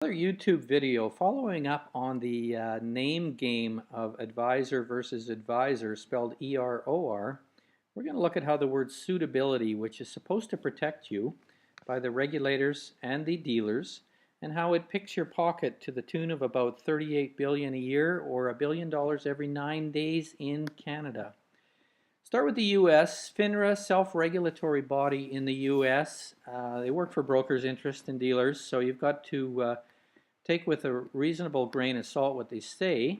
Another YouTube video following up on the name game of advisor versus advisor, spelled E-R-O-R. We're going to look at how the word suitability, which is supposed to protect you by the regulators and the dealers, and how it picks your pocket to the tune of about 38 billion a year or $1 billion every 9 days in Canada. Start with the U.S. FINRA, self-regulatory body in the U.S. They work for brokers' interest and dealers, so you've got to take with a reasonable grain of salt what they say.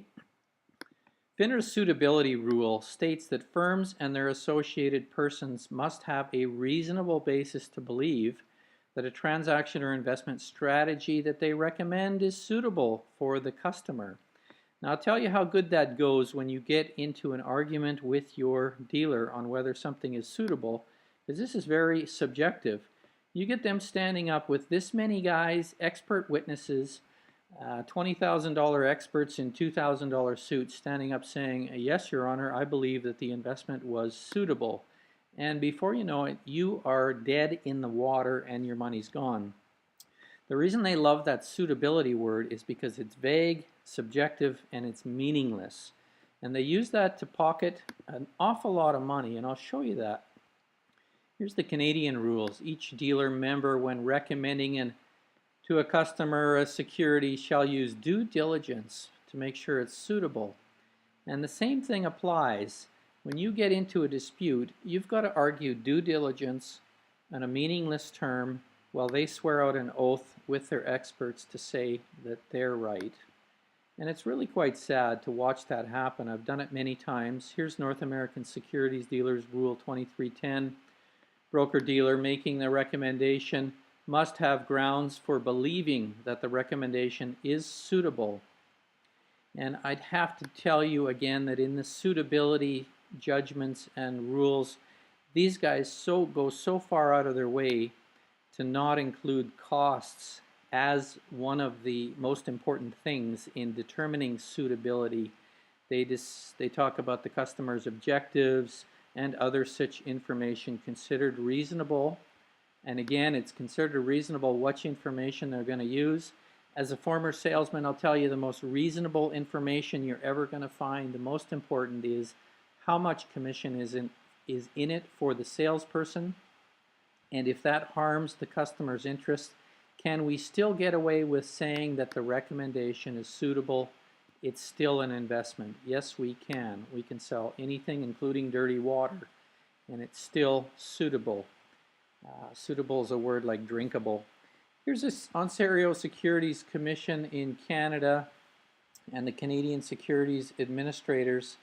FINRA's suitability rule states that firms and their associated persons must have a reasonable basis to believe that a transaction or investment strategy that they recommend is suitable for the customer. Now, I'll tell you how good that goes when you get into an argument with your dealer on whether something is suitable, because this is very subjective. You get them standing up with this many guys, expert witnesses, $20,000 experts in $2,000 suits standing up saying, "Yes, Your Honor, I believe that the investment was suitable." And before you know it, you are dead in the water and your money's gone. The reason they love that suitability word is because it's vague, subjective, and it's meaningless. And they use that to pocket an awful lot of money, and I'll show you that. Here's the Canadian rules. Each dealer member, when recommending to a customer a security, shall use due diligence to make sure it's suitable. And the same thing applies. When you get into a dispute, you've got to argue due diligence and a meaningless term while they swear out an oath with their experts to say that they're right. And it's really quite sad to watch that happen. I've done it many times. Here's North American Securities Dealers Rule 2310. Broker-dealer making the recommendation must have grounds for believing that the recommendation is suitable. And I'd have to tell you again that in the suitability judgments and rules, these guys go so far out of their way to not include costs as one of the most important things in determining suitability. They talk about the customer's objectives and other such information considered reasonable. And again, it's considered reasonable which information they're going to use. As a former salesman, I'll tell you the most reasonable information you're ever going to find, the most important, is how much commission is in it for the salesperson. And if that harms the customer's interest, can we still get away with saying that the recommendation is suitable? It's still an investment. Yes, we can. We can sell anything, including dirty water, and it's still suitable. Suitable is a word like drinkable. Here's this Ontario Securities Commission in Canada and the Canadian Securities Administrators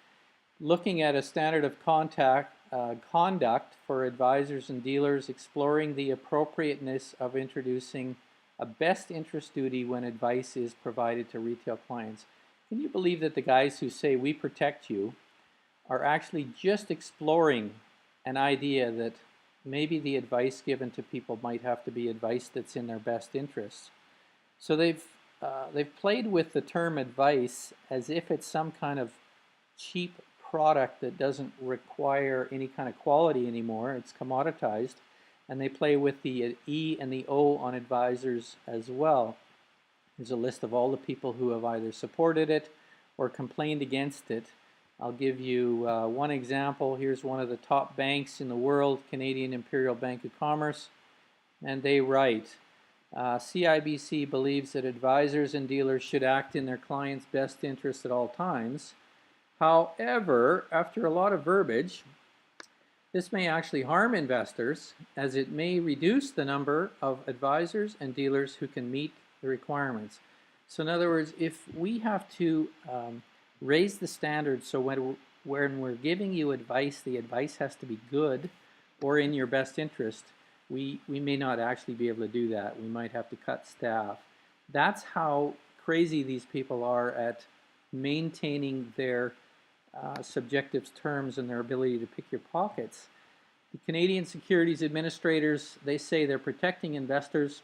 looking at a standard of conduct for advisors and dealers, exploring the appropriateness of introducing a best interest duty when advice is provided to retail clients. Can you believe that the guys who say we protect you are actually just exploring an idea that maybe the advice given to people might have to be advice that's in their best interests? So they've played with the term advice as if it's some kind of cheap product that doesn't require any kind of quality anymore. It's commoditized, and they play with the E and the O on advisors as well. Here's a list of all the people who have either supported it or complained against it. I'll give you one example. Here's one of the top banks in the world, Canadian Imperial Bank of Commerce, and they write, CIBC believes that advisors and dealers should act in their clients' best interest at all times. However, after a lot of verbiage, this may actually harm investors, as it may reduce the number of advisors and dealers who can meet the requirements. So in other words, if we have to raise the standards so when we're giving you advice, the advice has to be good or in your best interest, we may not actually be able to do that. We might have to cut staff. That's how crazy these people are at maintaining their subjective terms and their ability to pick your pockets. The Canadian Securities Administrators, they say they're protecting investors,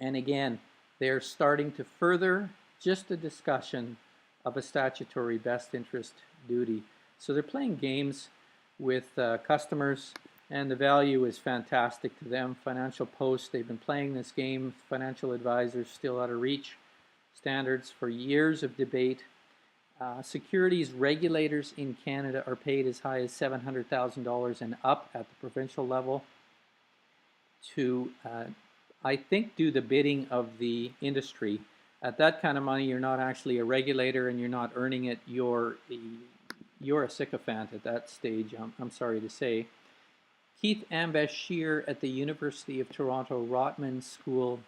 and again, they're starting to further just a discussion of a statutory best interest duty. So they're playing games with customers. and the value is fantastic to them. Financial Post, they've been playing this game, financial advisors still out of reach. Standards for years of debate. Securities regulators in Canada are paid as high as $700,000 and up at the provincial level to, I think, do the bidding of the industry. At that kind of money, you're not actually a regulator and you're not earning it. You're a sycophant at that stage, I'm sorry to say. Keith Ambashear at the University of Toronto Rotman School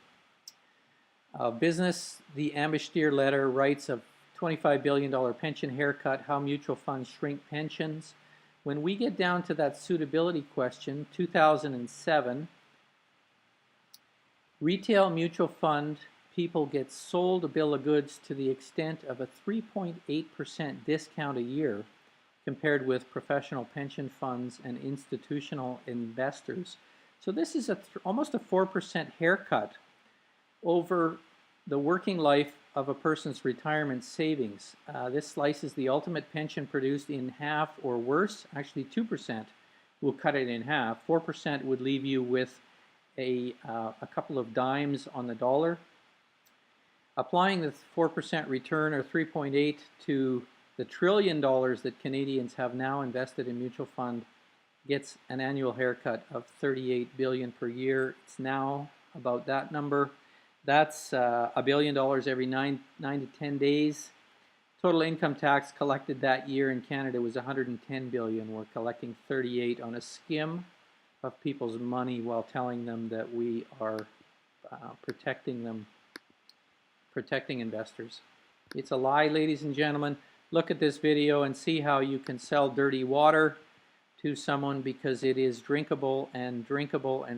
of Business. The Ambashear letter writes of $25 billion pension haircut, how mutual funds shrink pensions. When we get down to that suitability question, 2007, retail mutual fund people get sold a bill of goods to the extent of a 3.8% discount a year compared with professional pension funds and institutional investors. So this is almost a 4% haircut over the working life of a person's retirement savings. This slices the ultimate pension produced in half or worse. Actually, 2% will cut it in half. 4% would leave you with a couple of dimes on the dollar. Applying the 4% return, or 3.8, to the $1 trillion that Canadians have now invested in mutual fund, gets an annual haircut of $38 billion per year. It's now about that number. That's $1 billion every 9 to 10 days. Total income tax collected that year in Canada was $110 billion. We're collecting 38 on a skim of people's money while telling them that we are protecting investors. It's a lie, ladies and gentlemen. Look at this video and see how you can sell dirty water to someone because it is drinkable and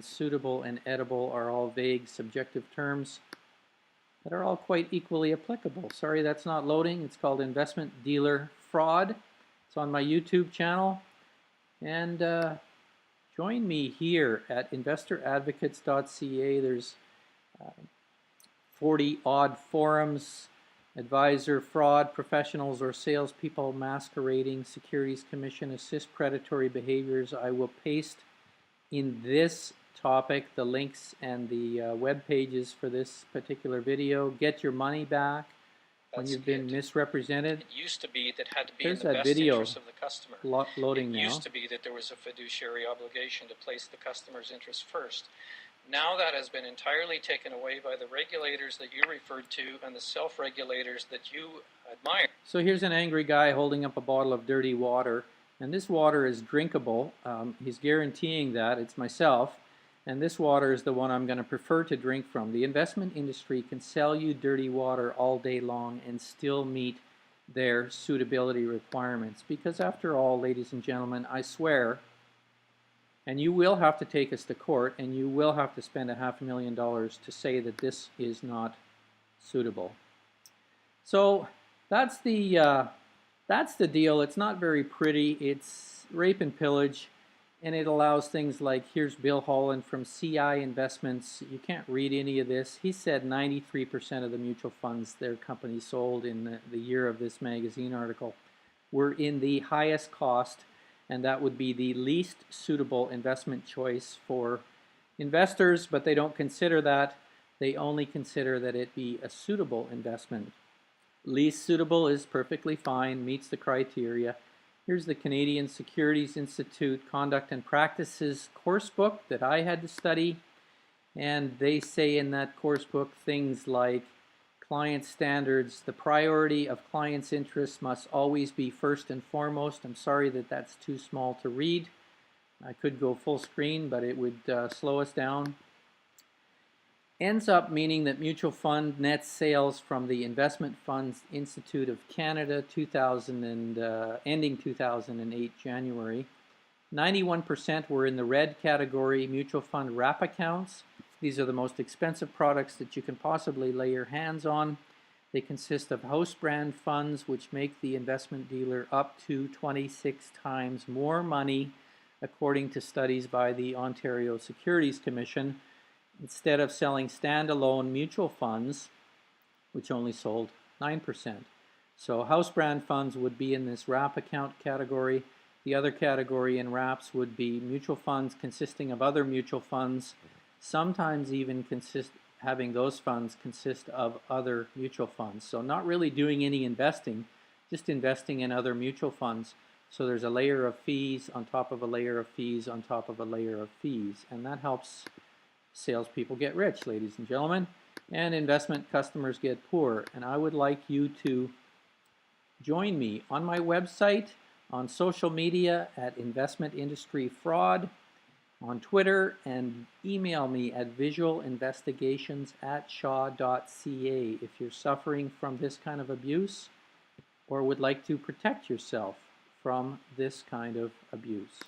suitable and edible are all vague, subjective terms that are all quite equally applicable. Sorry, that's not loading. It's called investment dealer fraud. It's on my YouTube channel. And join me here at investoradvocates.ca. There's 40-odd forums, advisor fraud, professionals or salespeople masquerading, Securities Commission assist predatory behaviors. I will paste in this topic the links and the web pages for this particular video. Get your money back when you've been misrepresented. It used to be that had to be There's in the that best video interest of the customer. Loading now. It used to be that there was a fiduciary obligation to place the customer's interest first. Now that has been entirely taken away by the regulators that you referred to and the self-regulators that you admire. So here's an angry guy holding up a bottle of dirty water, and this water is drinkable. He's guaranteeing that. It's myself, and this water is the one I'm going to prefer to drink from. The investment industry can sell you dirty water all day long and still meet their suitability requirements, because after all, ladies and gentlemen, I swear, and you will have to take us to court, and you will have to spend $500,000 to say that this is not suitable. So that's the deal. It's not very pretty. It's rape and pillage, and it allows things like, here's Bill Holland from CI Investments. You can't read any of this. He said 93% of the mutual funds their company sold in the year of this magazine article were in the highest cost, and that would be the least suitable investment choice for investors, but they don't consider that. They only consider that it be a suitable investment. Least suitable is perfectly fine, meets the criteria. Here's the Canadian Securities Institute Conduct and Practices course book that I had to study, and they say in that course book things like client standards, the priority of clients' interests must always be first and foremost. I'm sorry that that's too small to read. I could go full screen, but it would slow us down. Ends up meaning that mutual fund net sales from the Investment Funds Institute of Canada ending 2008 January, 91% were in the red category, mutual fund wrap accounts. These are the most expensive products that you can possibly lay your hands on. They consist of house brand funds, which make the investment dealer up to 26 times more money, according to studies by the Ontario Securities Commission, instead of selling standalone mutual funds, which only sold 9%. So house brand funds would be in this wrap account category. The other category in wraps would be mutual funds consisting of other mutual funds, sometimes even having those funds consist of other mutual funds. So not really doing any investing, just investing in other mutual funds. So there's a layer of fees on top of a layer of fees on top of a layer of fees, and that helps salespeople get rich, ladies and gentlemen, and investment customers get poor. And I would like you to join me on my website, on social media at Investment Industry Fraud, on Twitter, and email me at visualinvestigations@shaw.ca if you're suffering from this kind of abuse or would like to protect yourself from this kind of abuse.